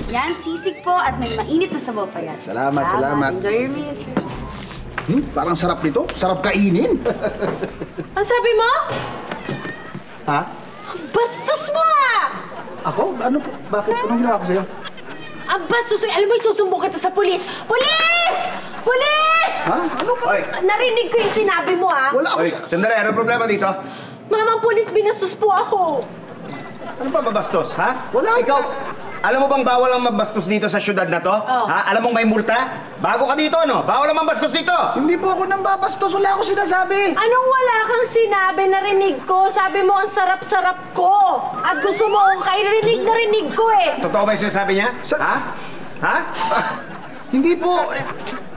Yan, sisig po at may mainit na sabaw pa yan. Salamat. Enjoy your meal. Parang sarap nito. Sarap kainin. Ang sabi mo? Ha? Bastos mo ah! Ako? Ano po? Bakit? Anong ginawa ko sa'yo? Ang bastos! Alam mo, isusumbong kita sa pulis! Pulis! Pulis! Ha? Ano ka? Hoy! Narinig ko yung sinabi mo ah! Wala ako Hoy, sandali. Ano problema dito? Mamang pulis, binastos po ako! Ano pa mabastos, ha? Wala. Ikaw, alam mo bang bawal ang mabastos dito sa syudad na to? Oh. Ha? Alam mong may multa? Bago ka dito, ano? Bawal ang mabastos dito! Hindi po ako nang babastos. Wala ako sinasabi. Anong wala kang sinabi? Narinig ko. Sabi mo, ang sarap-sarap ko. At gusto mo akong kairinig na rinig ko eh. Totoo ba yung sinasabi niya? Ha? Ha? Hindi po.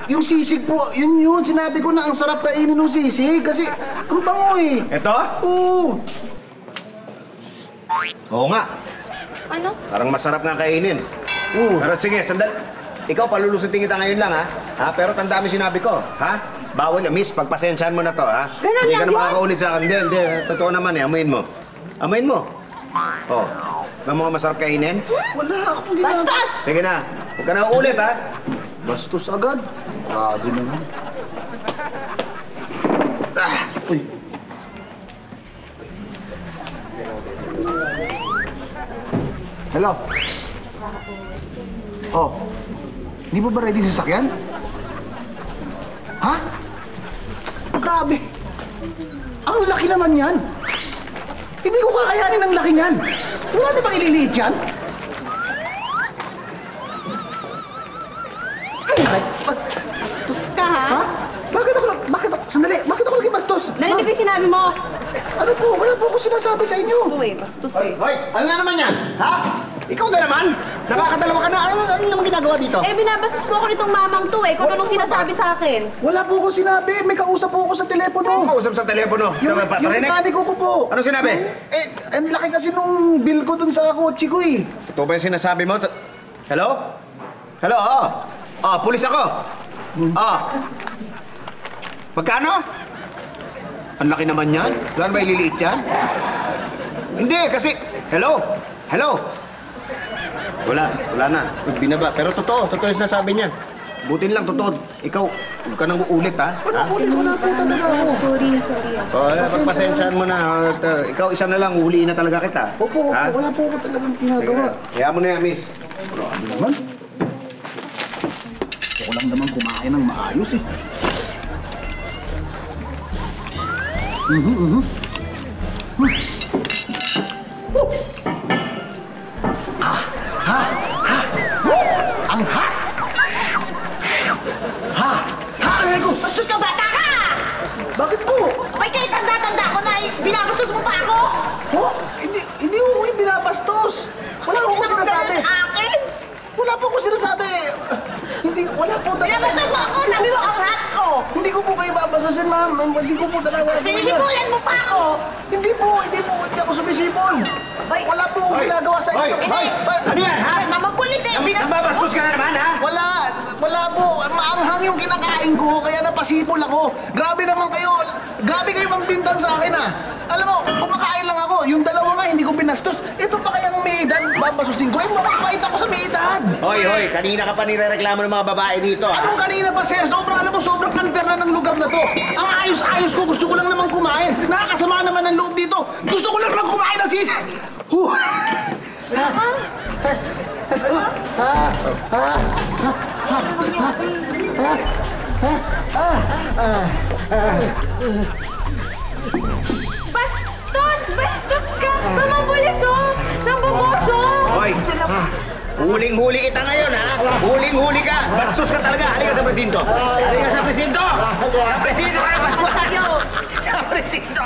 Yung sisig po, yun. Sinabi ko na ang sarap kainin ng sisig. Kasi, ang bango eh. Ito? Oo. Oo nga. Ano? Parang masarap nga kainin. Oo. Pero sige, sandali. Ikaw, palulusutin kita ngayon lang, ha? Pero tandaan mo sinabi ko, ha? Bawal, miss, pagpasensyahan mo na to, ha? Ganun Hindi lang ka na yun? makakaulit sa akin. Hindi. Totoo naman eh. Amuin mo. Amuin mo. Oh. Ba mga masarap kainin? Wala akong ginagawa. Bastos! Sige na. Huwag ka na uulit, ha? Bastos agad. Grabe naman. Uy. Hello? Oh. Hindi mo ba ready sa sasakyan? Ha? Grabe. Ang laki naman yan. Hindi ko kakayanin ang laki niyan. Wala na bang ililiit yan? Ay, Bastos ka ha? ha? Sandali, bakit ako naging bastos? Narinig ko yung sinabi mo. Ano po? Wala po ako sinasabi sa inyo. Bastos Hoy! Ano na naman yan? Ha? Ikaw na naman? Nakakadalawa ka na. Ano naman ginagawa dito? Eh, binabastos po ako nitong mamang to eh. Kung anong sinasabi sa akin. Wala po ako sinabi. May kausap po ako sa telepono. Kausap sa telepono. Yung Parinig? mekaniko ko po. Ano sinabi? Eh, ang laki kasi nung bill ko dun sa kotse ko eh. Totoo ba yung sinasabi mo? Hello? Hello? Pulis ako. Magkano? Ang laki naman yan. Saan ba ililiit yan? Hindi, kasi... Hello? Wala na. Binaba. Pero totoo yung sinasabi niya. Butin lang, totoo. Ikaw, huwag ka nang uulit, ha? Wala po talaga ako. Sorry. Pagpasensyaan mo na. Ikaw, isa na lang, huliin na talaga kita. Opo, Ha? wala po ako talagang ginagawa. Kaya mo na yan, miss. Grabe naman. Ako lang naman kumain ng maayos eh. Ang hot! Aray ko! Bastos ka, bata ka! Bakit po? Abay kayo, tanda-tanda ko na binabastos mo pa ako! Ho? Hindi ko binabastos. Wala ko sinasabi. Sa akin! Wala po ko sinasabi. Wala po talaga. Binabastos mo ako! Sabi mo ang hot ko! Hindi ko po kayo babastusin, ma'am. Hindi ko po talaga. Sinisipulan mo pa ako! Hindi ako sumisipol. Abay, Wala po akong ginagawa sa inyo. Hoy! Ano yan, ha? Ay, mamang pulis eh! Nambabastos ka na naman, ha? Wala po. Maanghang yung kinakain ko, kaya napasipol ako. Grabe naman kayo. Grabe kayo magbintan sa akin, ha? Alam mo, kumakain lang ako. Yung dalawa nga, hindi ko binastos. Ito pa kayang may edad, babasusin ko. Mapapait ako sa may edad. Hoy, kanina ka pa nirereklamo ng mga babae dito, ha? Anong kanina pa, sir? Sobrang unfair na ng lugar na to. Ang ayos-ayos ko, gusto ko lang naman kumain. Nakakasama naman ang loob dito. Gusto ko lang kumain ng sisi. Bastos ka! Mamang pulis oh! Nambaboso! Hoy! Huling-huli kita ngayon, ha? Huling-huli ka! Bastos ka talaga! Halika sa presinto! Halika sa presinto! Sa presinto ka naman! Sa presinto!